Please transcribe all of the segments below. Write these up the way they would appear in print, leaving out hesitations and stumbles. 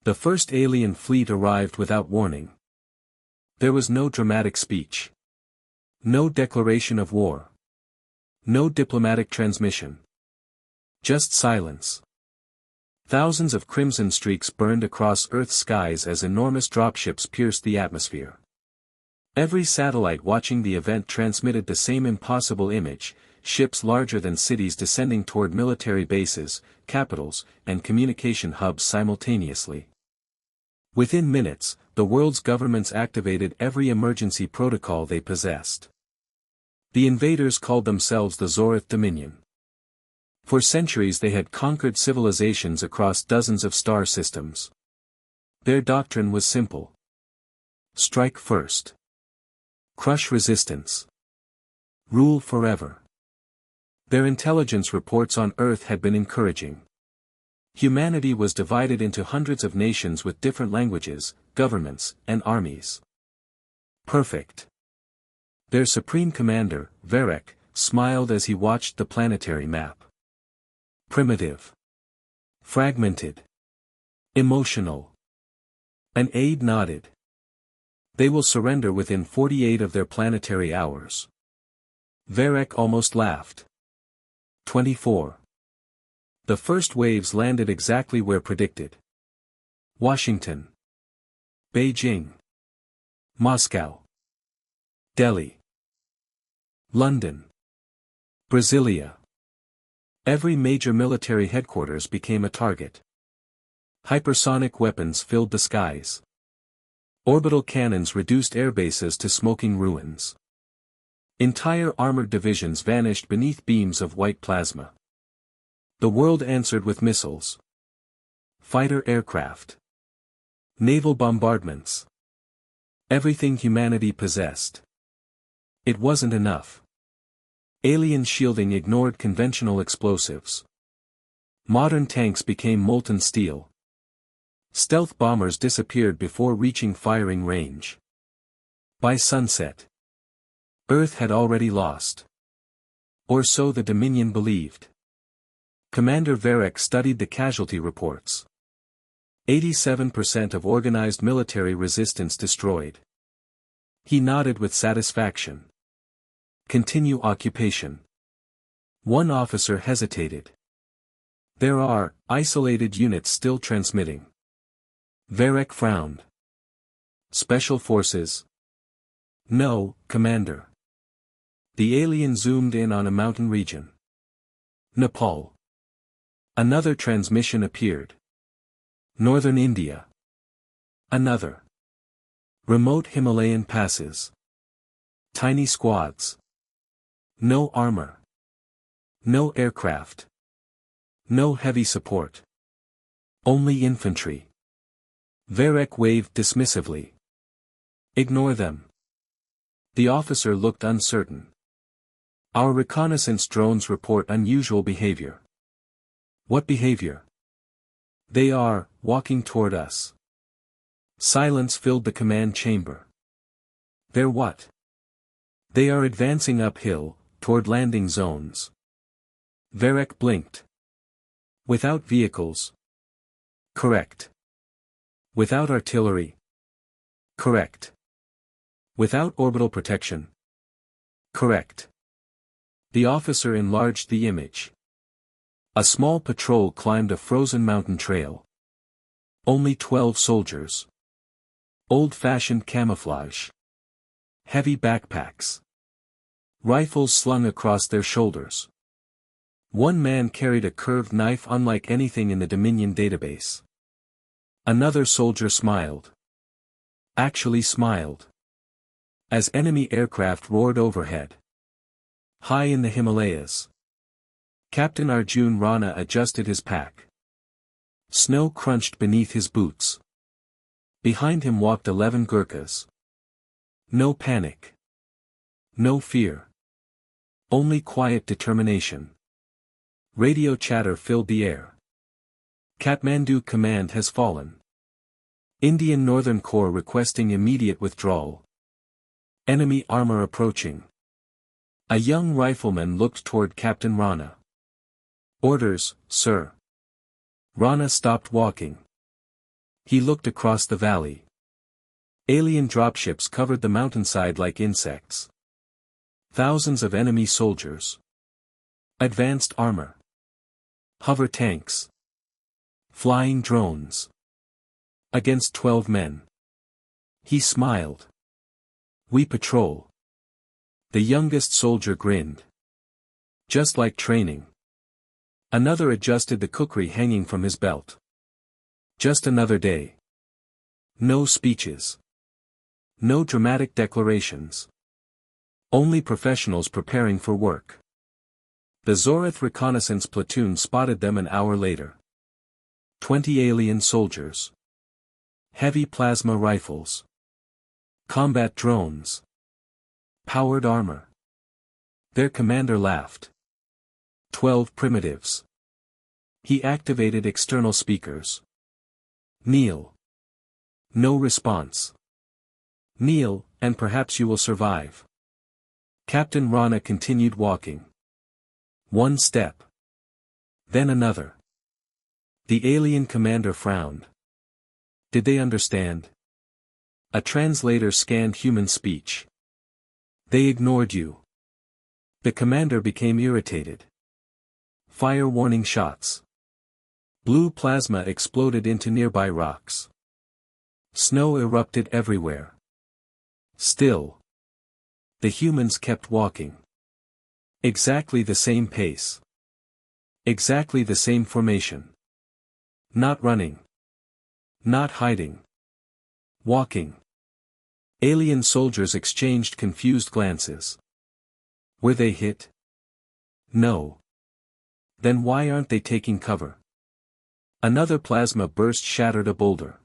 The first alien fleet arrived without warning. There was no dramatic speech. No declaration of war. No diplomatic transmission. Just silence. Thousands of crimson streaks burned across Earth's skies as enormous dropships pierced the atmosphere. Every satellite watching the event transmitted the same impossible image: ships larger than cities descending toward military bases, capitals, and communication hubs simultaneously. Within minutes, the world's governments activated every emergency protocol they possessed. The invaders called themselves the Zorith Dominion. For centuries they had conquered civilizations across dozens of star systems. Their doctrine was simple. Strike first. Crush resistance. Rule forever. Their intelligence reports on Earth had been encouraging. Humanity was divided into hundreds of nations with different languages, governments, and armies. Perfect. Their supreme commander, Varek, smiled as he watched the planetary map. Primitive. Fragmented. Emotional. An aide nodded. They will surrender within 48 of their planetary hours. Varek almost laughed. 24. The first waves landed exactly where predicted. Washington. Beijing. Moscow. Delhi. London. Brasilia. Every major military headquarters became a target. Hypersonic weapons filled the skies. Orbital cannons reduced airbases to smoking ruins. Entire armored divisions vanished beneath beams of white plasma. The world answered with missiles. Fighter aircraft. Naval bombardments. Everything humanity possessed. It wasn't enough. Alien shielding ignored conventional explosives. Modern tanks became molten steel. Stealth bombers disappeared before reaching firing range. By sunset, Earth had already lost. Or so the Dominion believed. Commander Varek studied the casualty reports. 87% of organized military resistance destroyed. He nodded with satisfaction. Continue occupation. One officer hesitated. There are isolated units still transmitting. Varek frowned. Special forces? No, Commander. The alien zoomed in on a mountain region. Nepal. Another transmission appeared. Northern India. Another. Remote Himalayan passes. Tiny squads. No armor. No aircraft. No heavy support. Only infantry. Varek waved dismissively. Ignore them. The officer looked uncertain. Our reconnaissance drones report unusual behavior. What behavior? They are walking toward us. Silence filled the command chamber. They're what? They are advancing uphill, toward landing zones. Varek blinked. Without vehicles? Correct. Without artillery? Correct. Without orbital protection? Correct. The officer enlarged the image. A small patrol climbed a frozen mountain trail. Only 12 soldiers. Old-fashioned camouflage. Heavy backpacks. Rifles slung across their shoulders. One man carried a curved knife unlike anything in the Dominion database. Another soldier smiled. Actually smiled. As enemy aircraft roared overhead. High in the Himalayas. Captain Arjun Rana adjusted his pack. Snow crunched beneath his boots. Behind him walked 11 Gurkhas. No panic. No fear. Only quiet determination. Radio chatter filled the air. Kathmandu command has fallen. Indian Northern Corps requesting immediate withdrawal. Enemy armor approaching. A young rifleman looked toward Captain Rana. Orders, sir. Rana stopped walking. He looked across the valley. Alien dropships covered the mountainside like insects. Thousands of enemy soldiers. Advanced armor. Hover tanks. Flying drones. Against 12 men. He smiled. We patrol. The youngest soldier grinned. Just like training. Another adjusted the kukri hanging from his belt. Just another day. No speeches. No dramatic declarations. Only professionals preparing for work. The Zorath reconnaissance platoon spotted them an hour later. 20 alien soldiers. Heavy plasma rifles. Combat drones. Powered armor. Their commander laughed. 12 primitives. He activated external speakers. Kneel. No response. Kneel, and perhaps you will survive. Captain Rana continued walking. One step. Then another. The alien commander frowned. Did they understand? A translator scanned human speech. They ignored you. The commander became irritated. Fire warning shots. Blue plasma exploded into nearby rocks. Snow erupted everywhere. Still. The humans kept walking. Exactly the same pace. Exactly the same formation. Not running. Not hiding. Walking. Alien soldiers exchanged confused glances. Were they hit? No. Then why aren't they taking cover? Another plasma burst shattered a boulder.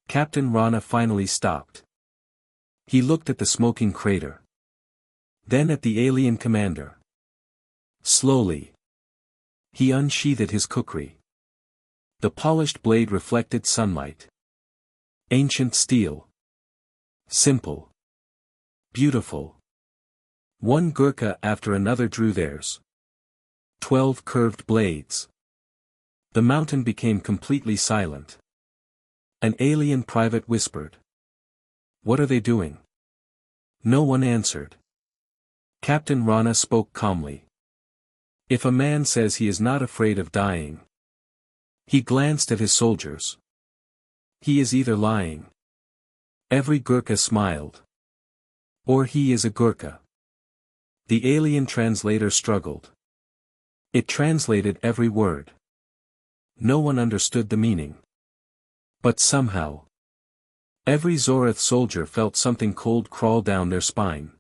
Captain Rana finally stopped. He looked at the smoking crater. Then at the alien commander. Slowly. He unsheathed his kukri. The polished blade reflected sunlight. Ancient steel. Simple. Beautiful. One Gurkha after another drew theirs. 12 curved blades. The mountain became completely silent. An alien private whispered. What are they doing? No one answered. Captain Rana spoke calmly. If a man says he is not afraid of dying. He glanced at his soldiers. He is either lying. Every Gurkha smiled. Or he is a Gurkha. The alien translator struggled. It translated every word. No one understood the meaning. But somehow. Every Zorath soldier felt something cold crawl down their spine.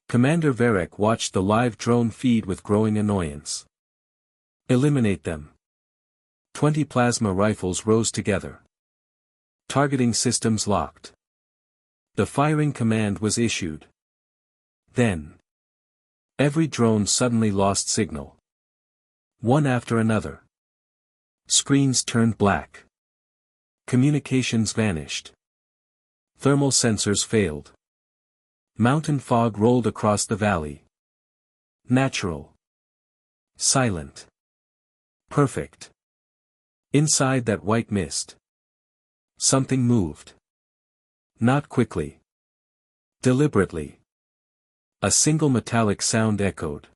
Commander Varek watched the live drone feed with growing annoyance. Eliminate them. 20 plasma rifles rose together. Targeting systems locked. The firing command was issued. Then. Every drone suddenly lost signal. One after another. Screens turned black. Communications vanished. Thermal sensors failed. Mountain fog rolled across the valley. Natural. Silent. Perfect. Inside that white mist. Something moved. Not quickly. Deliberately. A single metallic sound echoed.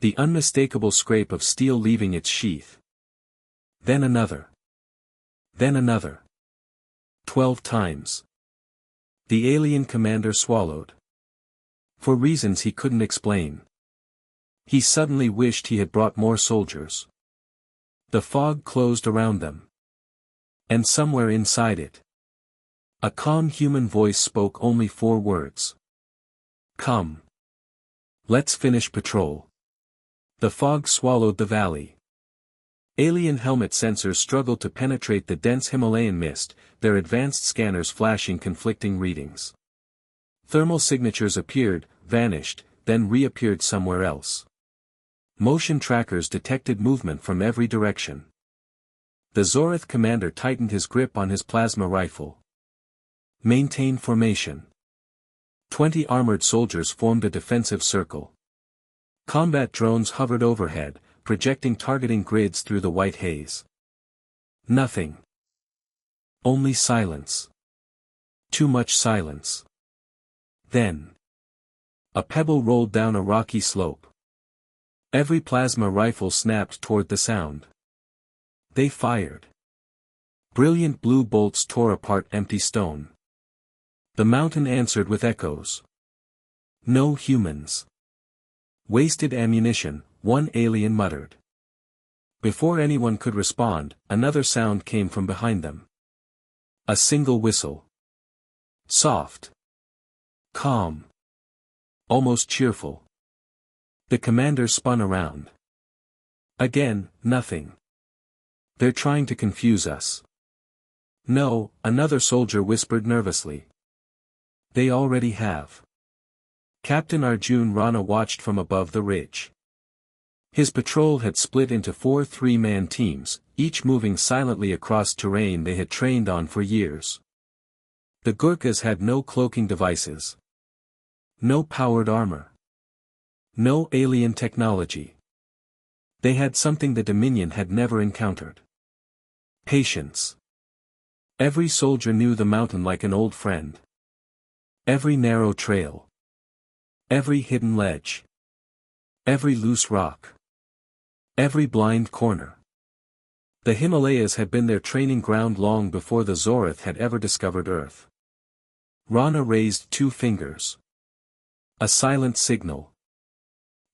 The unmistakable scrape of steel leaving its sheath. Then another. Then another. 12 times. The alien commander swallowed. For reasons he couldn't explain. He suddenly wished he had brought more soldiers. The fog closed around them. And somewhere inside it. A calm human voice spoke only 4 words. Come. Let's finish patrol. The fog swallowed the valley. Alien helmet sensors struggled to penetrate the dense Himalayan mist, their advanced scanners flashing conflicting readings. Thermal signatures appeared, vanished, then reappeared somewhere else. Motion trackers detected movement from every direction. The Zorath commander tightened his grip on his plasma rifle. Maintain formation. 20 armored soldiers formed a defensive circle. Combat drones hovered overhead, projecting targeting grids through the white haze. Nothing. Only silence. Too much silence. Then. A pebble rolled down a rocky slope. Every plasma rifle snapped toward the sound. They fired. Brilliant blue bolts tore apart empty stone. The mountain answered with echoes. No humans. Wasted ammunition, one alien muttered. Before anyone could respond, another sound came from behind them. A single whistle. Soft. Calm. Almost cheerful. The commander spun around. Again, nothing. They're trying to confuse us. No, another soldier whispered nervously. They already have. Captain Arjun Rana watched from above the ridge. His patrol had split into 4 three-man teams, each moving silently across terrain they had trained on for years. The Gurkhas had no cloaking devices. No powered armor. No alien technology. They had something the Dominion had never encountered. Patience. Every soldier knew the mountain like an old friend. Every narrow trail. Every hidden ledge. Every loose rock. Every blind corner. The Himalayas had been their training ground long before the Zorith had ever discovered Earth. Rana raised 2 fingers. A silent signal.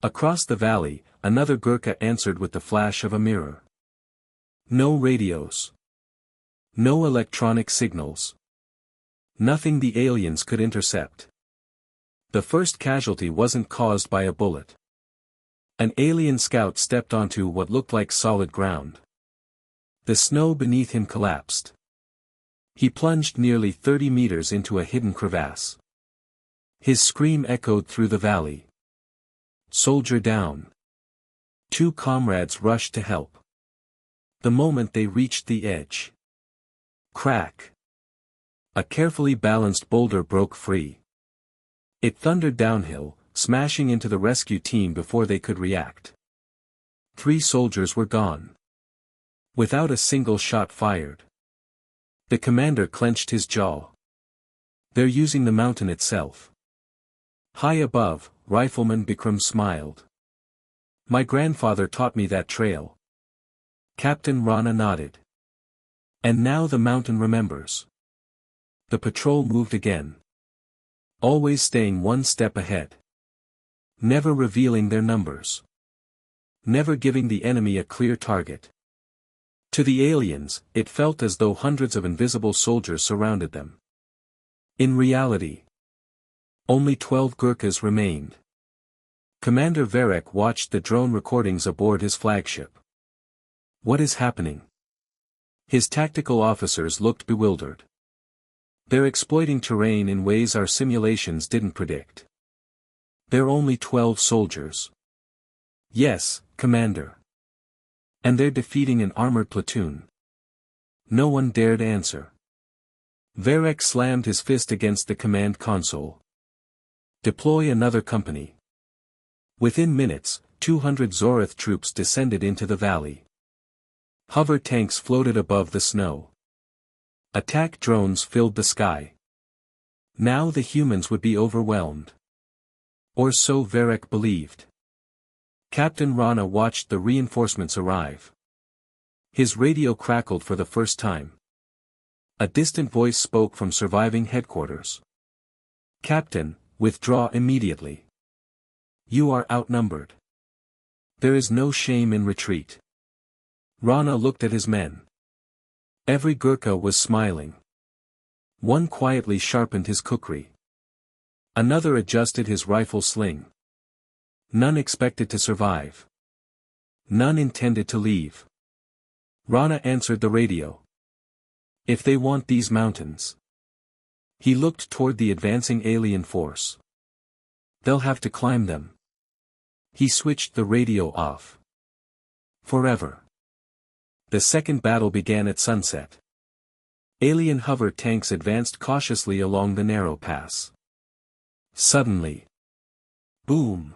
Across the valley, another Gurkha answered with the flash of a mirror. No radios. No electronic signals. Nothing the aliens could intercept. The first casualty wasn't caused by a bullet. An alien scout stepped onto what looked like solid ground. The snow beneath him collapsed. He plunged nearly 30 meters into a hidden crevasse. His scream echoed through the valley. Soldier down. 2 comrades rushed to help. The moment they reached the edge. Crack. A carefully balanced boulder broke free. It thundered downhill, smashing into the rescue team before they could react. 3 soldiers were gone. Without a single shot fired. The commander clenched his jaw. They're using the mountain itself. High above, Rifleman Bikram smiled. My grandfather taught me that trail. Captain Rana nodded. And now the mountain remembers. The patrol moved again. Always staying 1 step ahead. Never revealing their numbers. Never giving the enemy a clear target. To the aliens, it felt as though hundreds of invisible soldiers surrounded them. In reality, only 12 Gurkhas remained. Commander Varek watched the drone recordings aboard his flagship. What is happening? His tactical officers looked bewildered. They're exploiting terrain in ways our simulations didn't predict. They're only 12 soldiers. Yes, Commander. And they're defeating an armored platoon. No one dared answer. Varek slammed his fist against the command console. Deploy another company. Within minutes, 200 Zorith troops descended into the valley. Hover tanks floated above the snow. Attack drones filled the sky. Now the humans would be overwhelmed. Or so Varek believed. Captain Rana watched the reinforcements arrive. His radio crackled for the first time. A distant voice spoke from surviving headquarters. Captain, withdraw immediately. You are outnumbered. There is no shame in retreat. Rana looked at his men. Every Gurkha was smiling. One quietly sharpened his kukri. Another adjusted his rifle sling. None expected to survive. None intended to leave. Rana answered the radio. If they want these mountains. He looked toward the advancing alien force. They'll have to climb them. He switched the radio off. Forever. The second battle began at sunset. Alien hover tanks advanced cautiously along the narrow pass. Suddenly. Boom.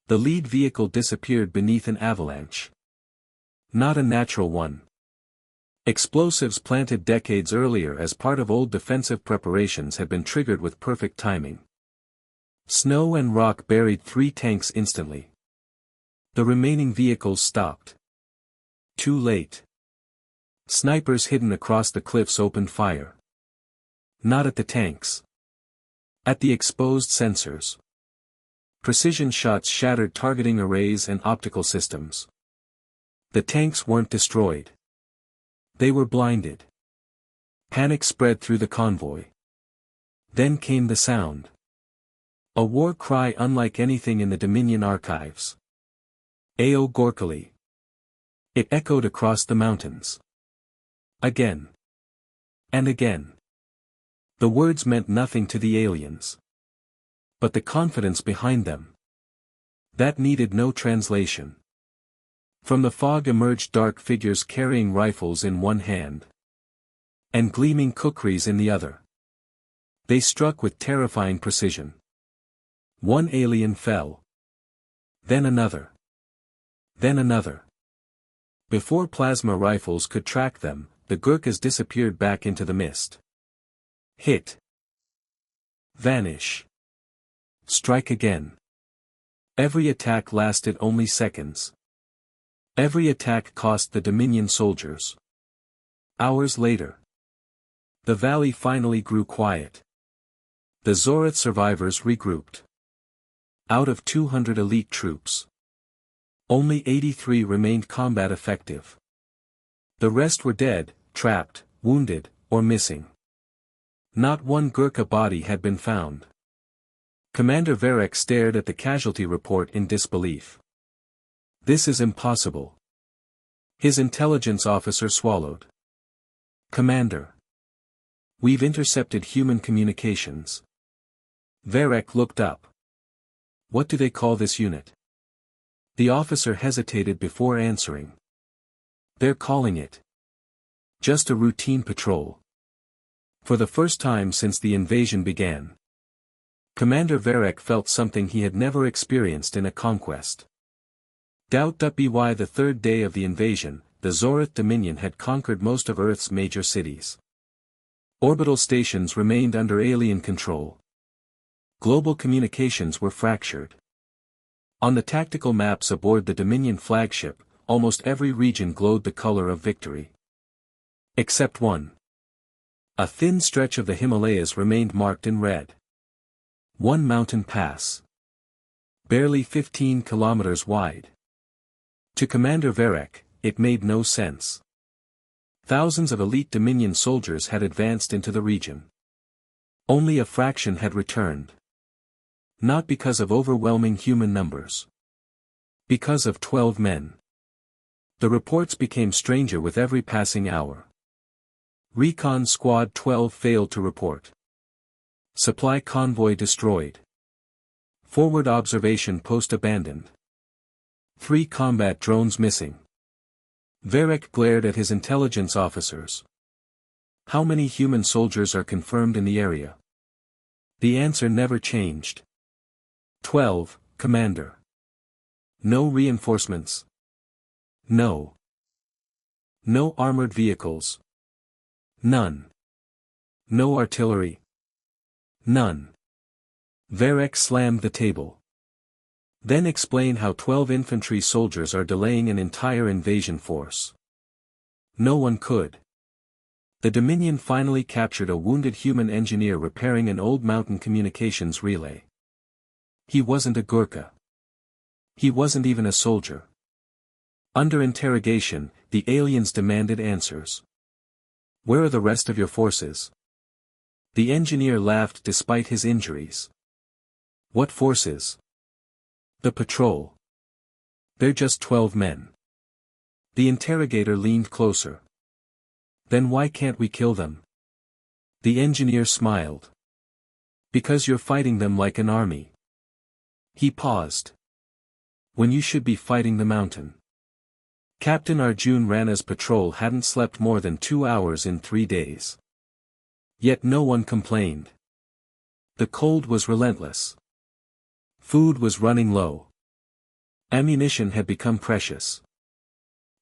The lead vehicle disappeared beneath an avalanche. Not a natural one. Explosives planted decades earlier as part of old defensive preparations had been triggered with perfect timing. Snow and rock buried 3 tanks instantly. The remaining vehicles stopped. Too late. Snipers hidden across the cliffs opened fire. Not at the tanks. At the exposed sensors. Precision shots shattered targeting arrays and optical systems. The tanks weren't destroyed. They were blinded. Panic spread through the convoy. Then came the sound. A war cry unlike anything in the Dominion archives. Ao Gorkali. It echoed across the mountains. Again. And again. The words meant nothing to the aliens. But the confidence behind them. That needed no translation. From the fog emerged dark figures carrying rifles in one hand. And gleaming kukris in the other. They struck with terrifying precision. One alien fell. Then another. Then another. Before plasma rifles could track them, the Gurkhas disappeared back into the mist. Hit. Vanish. Strike again. Every attack lasted only seconds. Every attack cost the Dominion soldiers. Hours later. The valley finally grew quiet. The Zorath survivors regrouped. Out of 200 elite troops, only 83 remained combat effective. The rest were dead, trapped, wounded, or missing. Not one Gurkha body had been found. Commander Varek stared at the casualty report in disbelief. This is impossible. His intelligence officer swallowed. Commander. We've intercepted human communications. Varek looked up. What do they call this unit? The officer hesitated before answering. They're calling it just a routine patrol. For the first time since the invasion began. Commander Varek felt something he had never experienced in a conquest. By the third day of the invasion, the Zorath Dominion had conquered most of Earth's major cities. Orbital stations remained under alien control. Global communications were fractured. On the tactical maps aboard the Dominion flagship, almost every region glowed the color of victory. Except one. A thin stretch of the Himalayas remained marked in red. One mountain pass. Barely 15 kilometers wide. To Commander Varek, it made no sense. Thousands of elite Dominion soldiers had advanced into the region. Only a fraction had returned. Not because of overwhelming human numbers. Because of 12 men. The reports became stranger with every passing hour. Recon Squad 12 failed to report. Supply convoy destroyed. Forward observation post abandoned. 3 combat drones missing. Varek glared at his intelligence officers. How many human soldiers are confirmed in the area? The answer never changed. 12, Commander. No reinforcements. No. No armored vehicles. None. No artillery. None. Varek slammed the table. Then explain how 12 infantry soldiers are delaying an entire invasion force. No one could. The Dominion finally captured a wounded human engineer repairing an old mountain communications relay. He wasn't a Gurkha. He wasn't even a soldier. Under interrogation, the aliens demanded answers. Where are the rest of your forces? The engineer laughed despite his injuries. What forces? The patrol. They're just 12 men. The interrogator leaned closer. Then why can't we kill them? The engineer smiled. Because you're fighting them like an army. He paused. When you should be fighting the mountain. Captain Arjun Rana's patrol hadn't slept more than 2 hours in 3 days. Yet no one complained. The cold was relentless. Food was running low. Ammunition had become precious.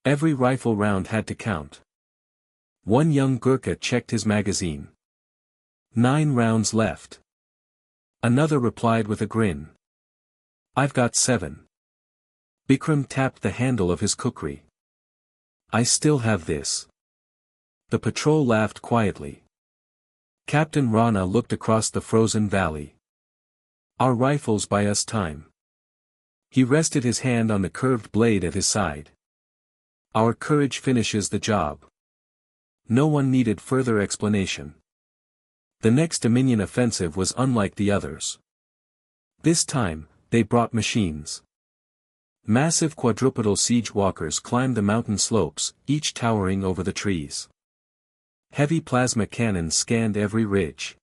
Every rifle round had to count. One young Gurkha checked his magazine. 9 rounds left. Another replied with a grin. I've got 7. Bikram tapped the handle of his kukri. I still have this. The patrol laughed quietly. Captain Rana looked across the frozen valley. Our rifles buy us time. He rested his hand on the curved blade at his side. Our courage finishes the job. No one needed further explanation. The next Dominion offensive was unlike the others. This time, they brought machines. Massive quadrupedal siege walkers climbed the mountain slopes, each towering over the trees. Heavy plasma cannons scanned every ridge.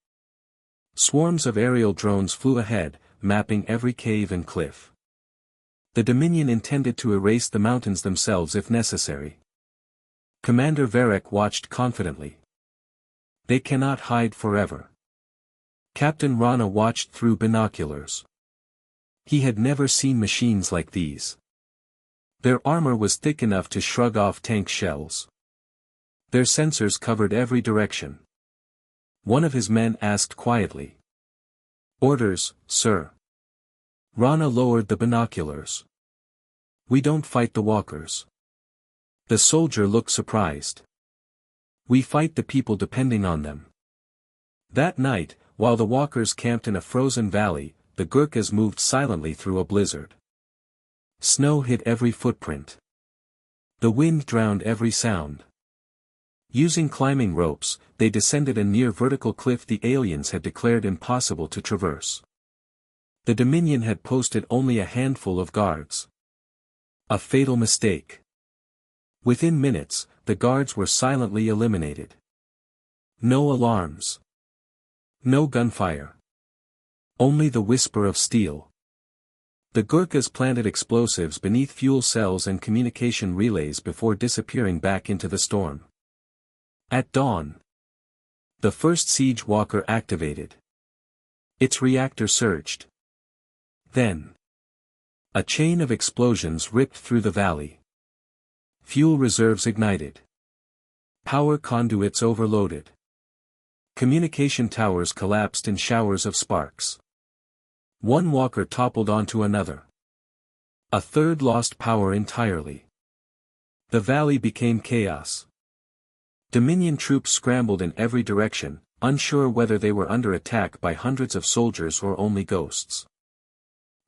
Swarms of aerial drones flew ahead, mapping every cave and cliff. The Dominion intended to erase the mountains themselves if necessary. Commander Varek watched confidently. They cannot hide forever. Captain Rana watched through binoculars. He had never seen machines like these. Their armor was thick enough to shrug off tank shells. Their sensors covered every direction. One of his men asked quietly. Orders, sir. Rana lowered the binoculars. We don't fight the walkers. The soldier looked surprised. We fight the people depending on them. That night, while the walkers camped in a frozen valley, the Gurkhas moved silently through a blizzard. Snow hid every footprint. The wind drowned every sound. Using climbing ropes, they descended a near vertical cliff the aliens had declared impossible to traverse. The Dominion had posted only a handful of guards. A fatal mistake. Within minutes, the guards were silently eliminated. No alarms. No gunfire. Only the whisper of steel. The Gurkhas planted explosives beneath fuel cells and communication relays before disappearing back into the storm. At dawn, the first siege walker activated. Its reactor surged. Then, a chain of explosions ripped through the valley. Fuel reserves ignited. Power conduits overloaded. Communication towers collapsed in showers of sparks. One walker toppled onto another. A third lost power entirely. The valley became chaos. Dominion troops scrambled in every direction, unsure whether they were under attack by hundreds of soldiers or only ghosts.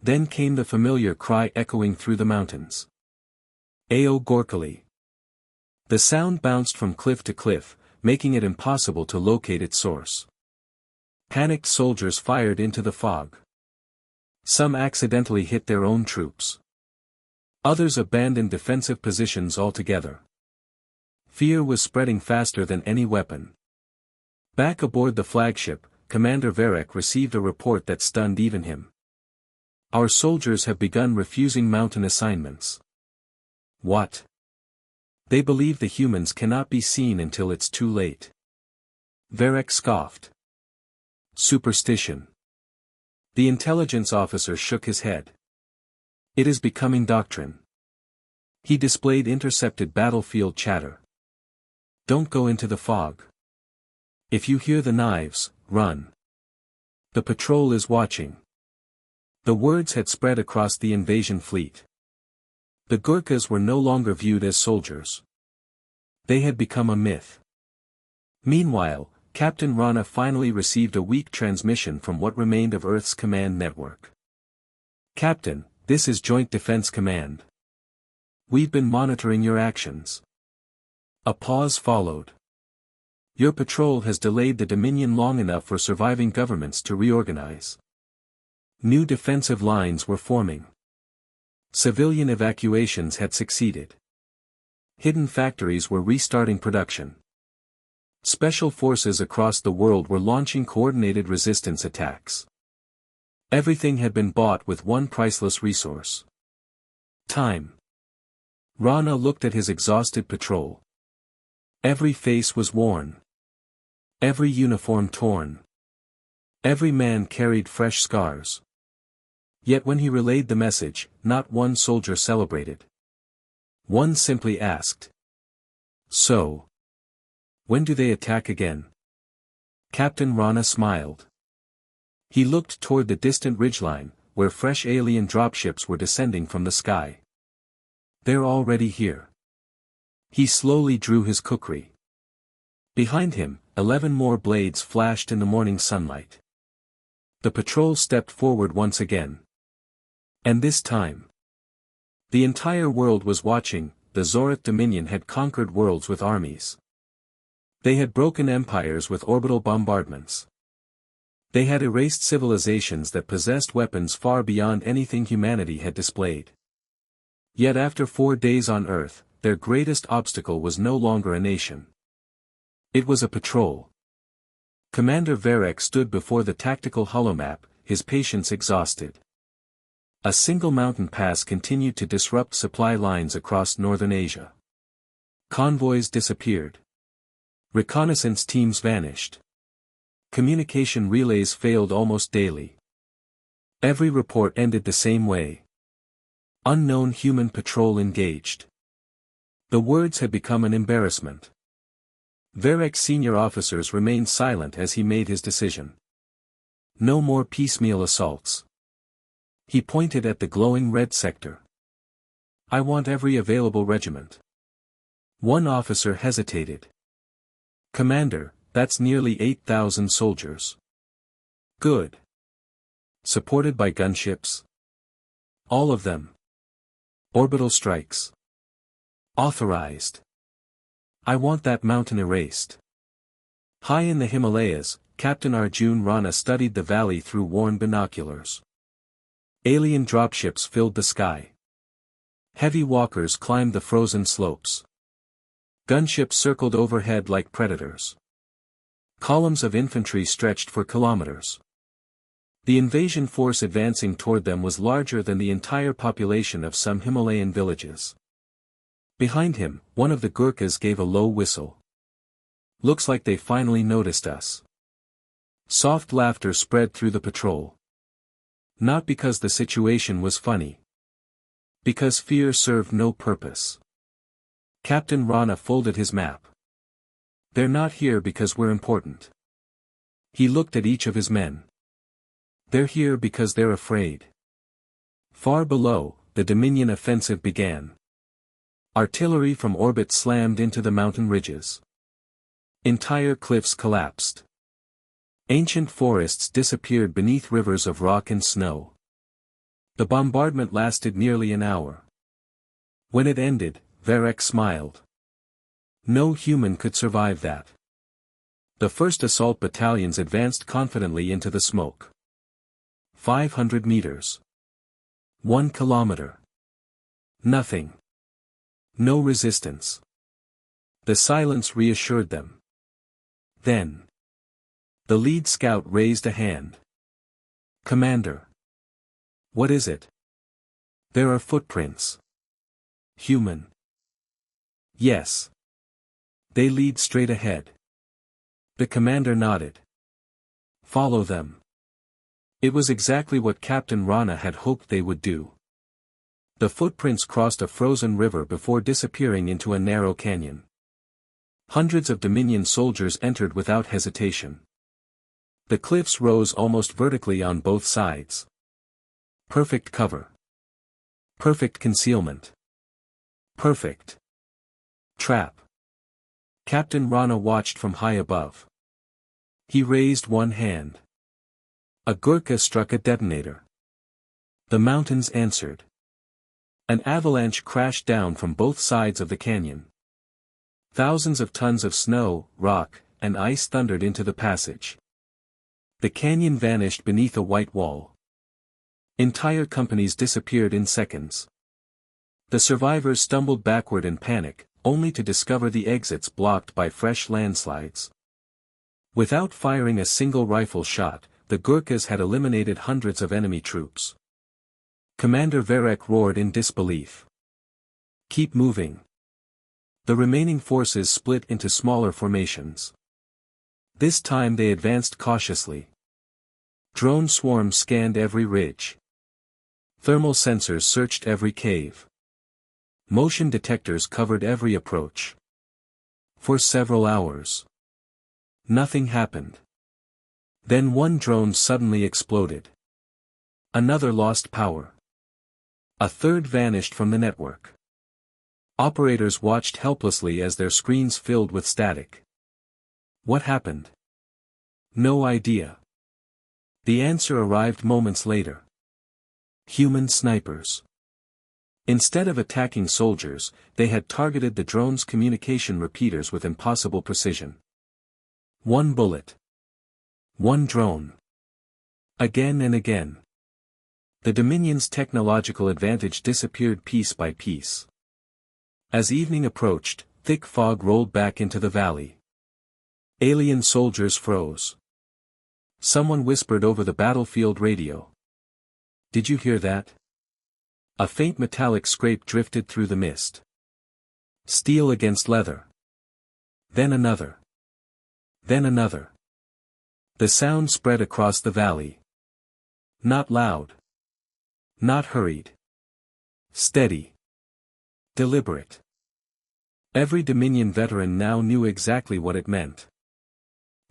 Then came the familiar cry echoing through the mountains. Ao Gorkali. The sound bounced from cliff to cliff, making it impossible to locate its source. Panicked soldiers fired into the fog. Some accidentally hit their own troops. Others abandoned defensive positions altogether. Fear was spreading faster than any weapon. Back aboard the flagship, Commander Varek received a report that stunned even him. Our soldiers have begun refusing mountain assignments. What? They believe the humans cannot be seen until it's too late. Varek scoffed. Superstition. The intelligence officer shook his head. It is becoming doctrine. He displayed intercepted battlefield chatter. Don't go into the fog. If you hear the knives, run. The patrol is watching. The words had spread across the invasion fleet. The Gurkhas were no longer viewed as soldiers. They had become a myth. Meanwhile, Captain Rana finally received a weak transmission from what remained of Earth's command network. Captain, this is Joint Defense Command. We've been monitoring your actions. A pause followed. Your patrol has delayed the Dominion long enough for surviving governments to reorganize. New defensive lines were forming. Civilian evacuations had succeeded. Hidden factories were restarting production. Special forces across the world were launching coordinated resistance attacks. Everything had been bought with one priceless resource. Time. Rana looked at his exhausted patrol. Every face was worn. Every uniform torn. Every man carried fresh scars. Yet when he relayed the message, not one soldier celebrated. One simply asked. So? When do they attack again? Captain Rana smiled. He looked toward the distant ridgeline, where fresh alien dropships were descending from the sky. They're already here. He slowly drew his kukri. Behind him, 11 more blades flashed in the morning sunlight. The patrol stepped forward once again. And this time, the entire world was watching. The Zorith Dominion had conquered worlds with armies. They had broken empires with orbital bombardments. They had erased civilizations that possessed weapons far beyond anything humanity had displayed. Yet after 4 days on Earth, their greatest obstacle was no longer a nation. It was a patrol. Commander Varek stood before the tactical holomap, his patience exhausted. A single mountain pass continued to disrupt supply lines across northern Asia. Convoys disappeared. Reconnaissance teams vanished. Communication relays failed almost daily. Every report ended the same way. Unknown human patrol engaged. The words had become an embarrassment. Varek's senior officers remained silent as he made his decision. No more piecemeal assaults. He pointed at the glowing red sector. I want every available regiment. One officer hesitated. Commander, that's nearly 8,000 soldiers. Good. Supported by gunships? All of them. Orbital strikes. Authorized. I want that mountain erased. High in the Himalayas, Captain Arjun Rana studied the valley through worn binoculars. Alien dropships filled the sky. Heavy walkers climbed the frozen slopes. Gunships circled overhead like predators. Columns of infantry stretched for kilometers. The invasion force advancing toward them was larger than the entire population of some Himalayan villages. Behind him, one of the Gurkhas gave a low whistle. Looks like they finally noticed us. Soft laughter spread through the patrol. Not because the situation was funny. Because fear served no purpose. Captain Rana folded his map. They're not here because we're important. He looked at each of his men. They're here because they're afraid. Far below, the Dominion offensive began. Artillery from orbit slammed into the mountain ridges. Entire cliffs collapsed. Ancient forests disappeared beneath rivers of rock and snow. The bombardment lasted nearly an hour. When it ended, Varek smiled. No human could survive that. The first assault battalions advanced confidently into the smoke. 500 meters. 1 kilometer. Nothing. No resistance. The silence reassured them. Then, the lead scout raised a hand. Commander. What is it? There are footprints. Human. Yes. They lead straight ahead. The commander nodded. Follow them. It was exactly what Captain Rana had hoped they would do. The footprints crossed a frozen river before disappearing into a narrow canyon. Hundreds of Dominion soldiers entered without hesitation. The cliffs rose almost vertically on both sides. Perfect cover. Perfect concealment. Perfect trap. Captain Rana watched from high above. He raised one hand. A Gurkha struck a detonator. The mountains answered. An avalanche crashed down from both sides of the canyon. Thousands of tons of snow, rock, and ice thundered into the passage. The canyon vanished beneath a white wall. Entire companies disappeared in seconds. The survivors stumbled backward in panic, only to discover the exits blocked by fresh landslides. Without firing a single rifle shot, the Gurkhas had eliminated hundreds of enemy troops. Commander Varek roared in disbelief. Keep moving. The remaining forces split into smaller formations. This time they advanced cautiously. Drone swarms scanned every ridge. Thermal sensors searched every cave. Motion detectors covered every approach. For several hours. Nothing happened. Then one drone suddenly exploded. Another lost power. A third vanished from the network. Operators watched helplessly as their screens filled with static. What happened? No idea. The answer arrived moments later. Human snipers. Instead of attacking soldiers, they had targeted the drone's communication repeaters with impossible precision. One bullet. One drone. Again and again. The Dominion's technological advantage disappeared piece by piece. As evening approached, thick fog rolled back into the valley. Alien soldiers froze. Someone whispered over the battlefield radio. "Did you hear that?" A faint metallic scrape drifted through the mist. Steel against leather. Then another. Then another. The sound spread across the valley. Not loud. Not hurried. Steady. Deliberate. Every Dominion veteran now knew exactly what it meant.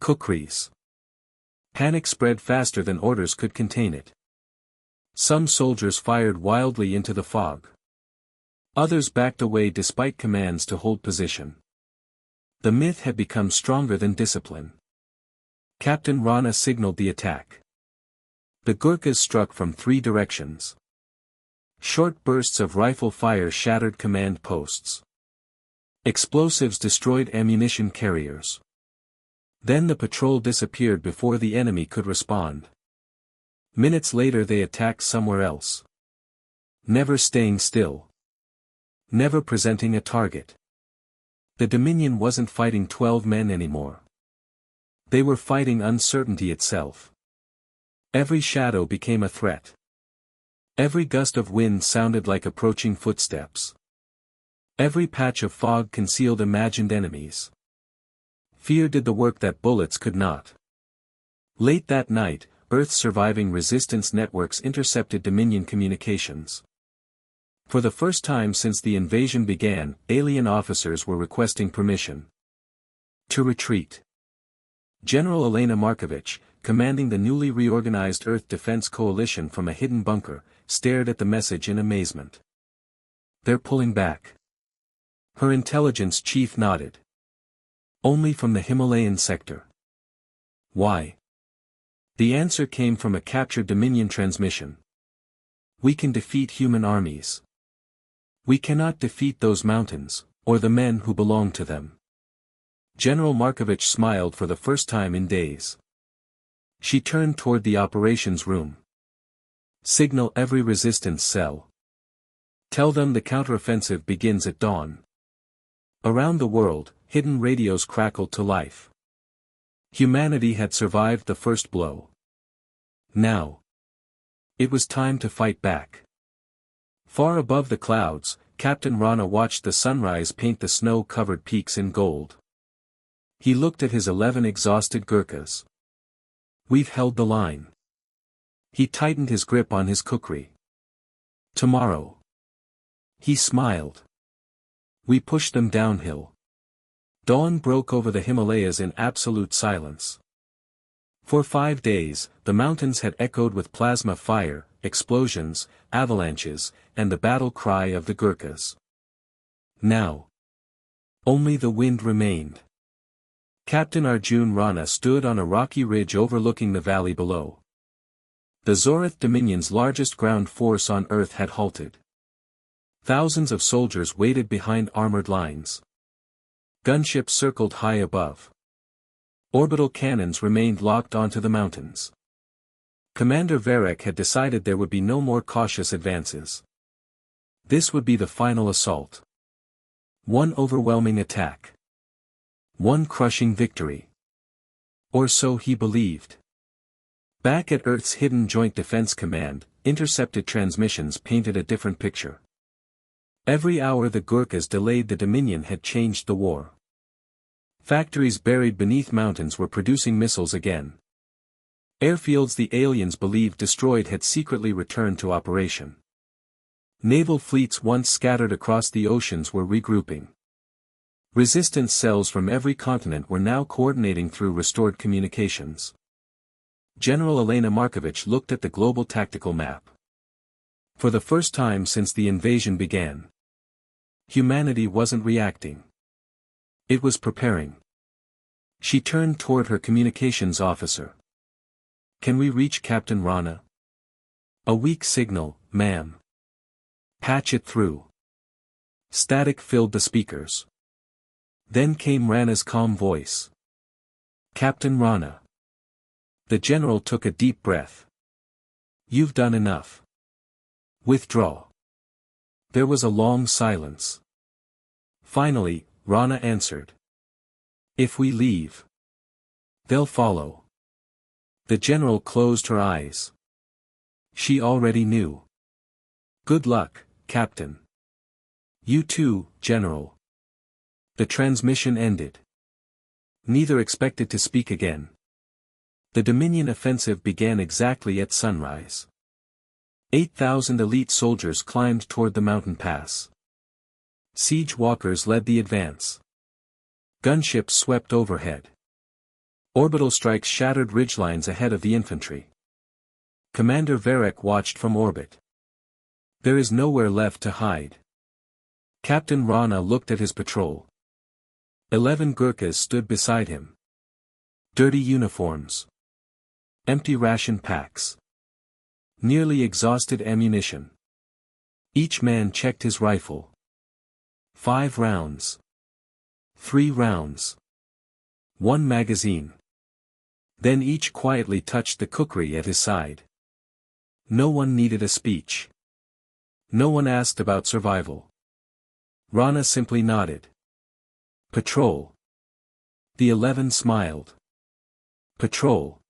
Kukris. Panic spread faster than orders could contain it. Some soldiers fired wildly into the fog. Others backed away despite commands to hold position. The myth had become stronger than discipline. Captain Rana signaled the attack. The Gurkhas struck from 3 directions. Short bursts of rifle fire shattered command posts. Explosives destroyed ammunition carriers. Then the patrol disappeared before the enemy could respond. Minutes later they attacked somewhere else. Never staying still. Never presenting a target. The Dominion wasn't fighting 12 men anymore. They were fighting uncertainty itself. Every shadow became a threat. Every gust of wind sounded like approaching footsteps. Every patch of fog concealed imagined enemies. Fear did the work that bullets could not. Late that night, Earth's surviving resistance networks intercepted Dominion communications. For the first time since the invasion began, alien officers were requesting permission to retreat. General Elena Markovich, commanding the newly reorganized Earth Defense Coalition from a hidden bunker, stared at the message in amazement. "They're pulling back." Her intelligence chief nodded. "Only from the Himalayan sector." "Why?" The answer came from a captured Dominion transmission. "We can defeat human armies. We cannot defeat those mountains, or the men who belong to them." General Markovich smiled for the first time in days. She turned toward the operations room. "Signal every resistance cell. Tell them the counteroffensive begins at dawn." Around the world, hidden radios crackled to life. Humanity had survived the first blow. Now, it was time to fight back. Far above the clouds, Captain Rana watched the sunrise paint the snow-covered peaks in gold. He looked at his 11 exhausted Gurkhas. "We've held the line." He tightened his grip on his kukri. "Tomorrow." He smiled. "We push them downhill." Dawn broke over the Himalayas in absolute silence. For 5 days, the mountains had echoed with plasma fire, explosions, avalanches, and the battle cry of the Gurkhas. Now, only the wind remained. Captain Arjun Rana stood on a rocky ridge overlooking the valley below. The Zorith Dominion's largest ground force on Earth had halted. Thousands of soldiers waited behind armored lines. Gunships circled high above. Orbital cannons remained locked onto the mountains. Commander Varek had decided there would be no more cautious advances. This would be the final assault. One overwhelming attack. One crushing victory. Or so he believed. Back at Earth's hidden Joint Defense Command, intercepted transmissions painted a different picture. Every hour the Gurkhas delayed the Dominion had changed the war. Factories buried beneath mountains were producing missiles again. Airfields the aliens believed destroyed had secretly returned to operation. Naval fleets once scattered across the oceans were regrouping. Resistance cells from every continent were now coordinating through restored communications. General Elena Markovich looked at the global tactical map. For the first time since the invasion began, humanity wasn't reacting. It was preparing. She turned toward her communications officer. "Can we reach Captain Rana?" "A weak signal, ma'am." "Patch it through." Static filled the speakers. Then came Rana's calm voice. "Captain Rana." The general took a deep breath. "You've done enough. Withdraw." There was a long silence. Finally, Rana answered. "If we leave, they'll follow." The general closed her eyes. She already knew. "Good luck, Captain." "You too, General." The transmission ended. Neither expected to speak again. The Dominion offensive began exactly at sunrise. 8,000 elite soldiers climbed toward the mountain pass. Siege walkers led the advance. Gunships swept overhead. Orbital strikes shattered ridgelines ahead of the infantry. Commander Varek watched from orbit. There is nowhere left to hide. Captain Rana looked at his patrol. 11 Gurkhas stood beside him. Dirty uniforms. Empty ration packs. Nearly exhausted ammunition. Each man checked his rifle. 5 rounds. 3 rounds. 1 magazine. Then each quietly touched the kukri at his side. No one needed a speech. No one asked about survival. Rana simply nodded. "Patrol." The 11 smiled. "Patrol."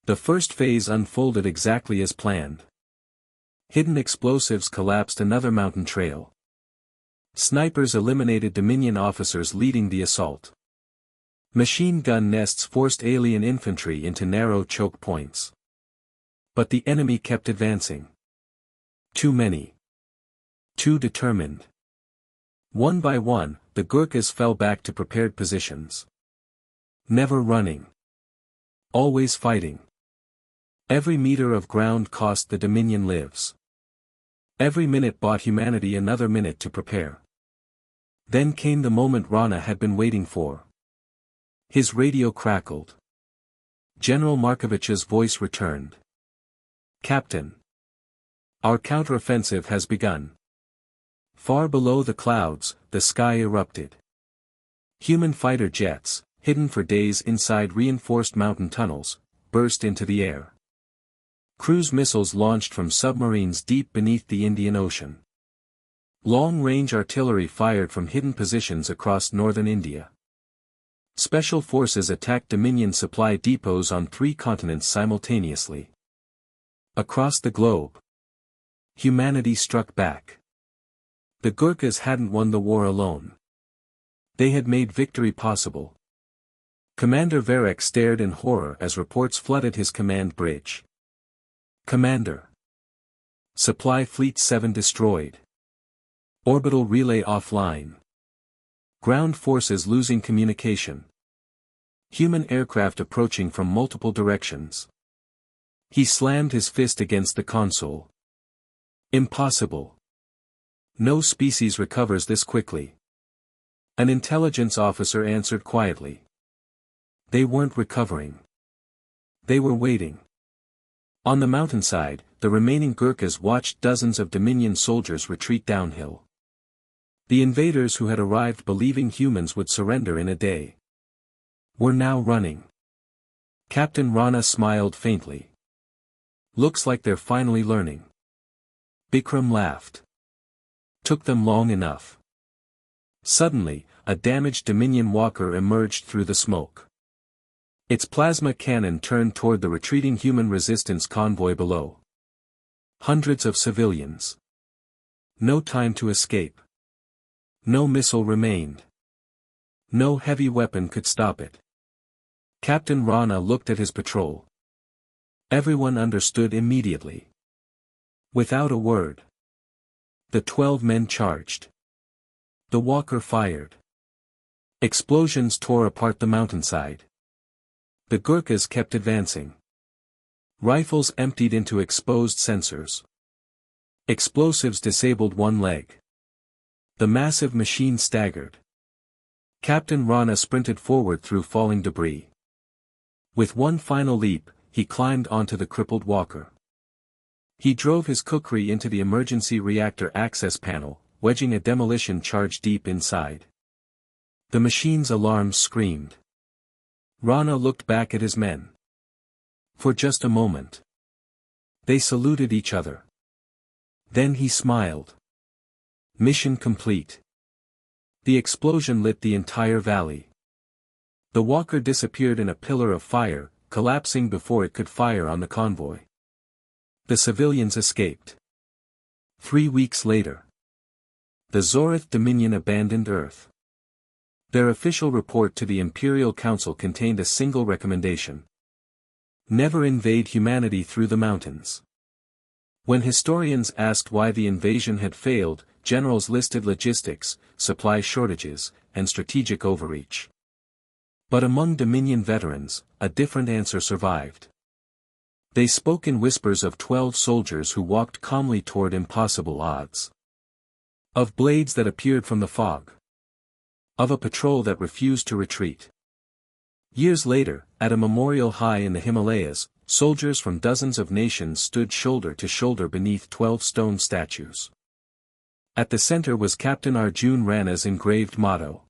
The first phase unfolded exactly as planned. Hidden explosives collapsed another mountain trail. Snipers eliminated Dominion officers leading the assault. Machine gun nests forced alien infantry into narrow choke points. But the enemy kept advancing. Too many. Too determined. One by one, the Gurkhas fell back to prepared positions. Never running. Always fighting. Every meter of ground cost the Dominion lives. Every minute bought humanity another minute to prepare. Then came the moment Rana had been waiting for. His radio crackled. General Markovich's voice returned. "Captain. Our counteroffensive has begun." Far below the clouds, the sky erupted. Human fighter jets, hidden for days inside reinforced mountain tunnels, burst into the air. Cruise missiles launched from submarines deep beneath the Indian Ocean. Long-range artillery fired from hidden positions across northern India. Special forces attacked Dominion supply depots on 3 continents simultaneously. Across the globe, humanity struck back. The Gurkhas hadn't won the war alone. They had made victory possible. Commander Varek stared in horror as reports flooded his command bridge. "Commander. Supply Fleet 7 destroyed. Orbital relay offline. Ground forces losing communication. Human aircraft approaching from multiple directions." He slammed his fist against the console. "Impossible. No species recovers this quickly." An intelligence officer answered quietly. They weren't recovering. They were waiting. On the mountainside, the remaining Gurkhas watched dozens of Dominion soldiers retreat downhill. The invaders who had arrived believing humans would surrender in a day were now running. Captain Rana smiled faintly. "Looks like they're finally learning." Bikram laughed. "Took them long enough." Suddenly, a damaged Dominion walker emerged through the smoke. Its plasma cannon turned toward the retreating human resistance convoy below. Hundreds of civilians. No time to escape. No missile remained. No heavy weapon could stop it. Captain Rana looked at his patrol. Everyone understood immediately. Without a word. The 12 men charged. The walker fired. Explosions tore apart the mountainside. The Gurkhas kept advancing. Rifles emptied into exposed sensors. Explosives disabled one leg. The massive machine staggered. Captain Rana sprinted forward through falling debris. With one final leap, he climbed onto the crippled walker. He drove his kukri into the emergency reactor access panel, wedging a demolition charge deep inside. The machine's alarms screamed. Rana looked back at his men. For just a moment. They saluted each other. Then he smiled. Mission complete. The explosion lit the entire valley. The walker disappeared in a pillar of fire, collapsing before it could fire on the convoy. The civilians escaped. 3 weeks later. The Zorith Dominion abandoned Earth. Their official report to the Imperial Council contained a single recommendation. Never invade humanity through the mountains. When historians asked why the invasion had failed, generals listed logistics, supply shortages, and strategic overreach. But among Dominion veterans, a different answer survived. They spoke in whispers of 12 soldiers who walked calmly toward impossible odds. Of blades that appeared from the fog. Of a patrol that refused to retreat. Years later, at a memorial high in the Himalayas, soldiers from dozens of nations stood shoulder to shoulder beneath 12 stone statues. At the center was Captain Arjun Rana's engraved motto.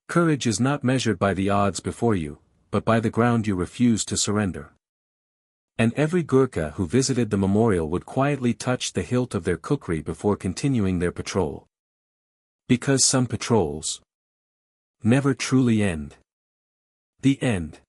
Courage is not measured by the odds before you, but by the ground you refuse to surrender. And every Gurkha who visited the memorial would quietly touch the hilt of their kukri before continuing their patrol. Because some patrols never truly end. The end.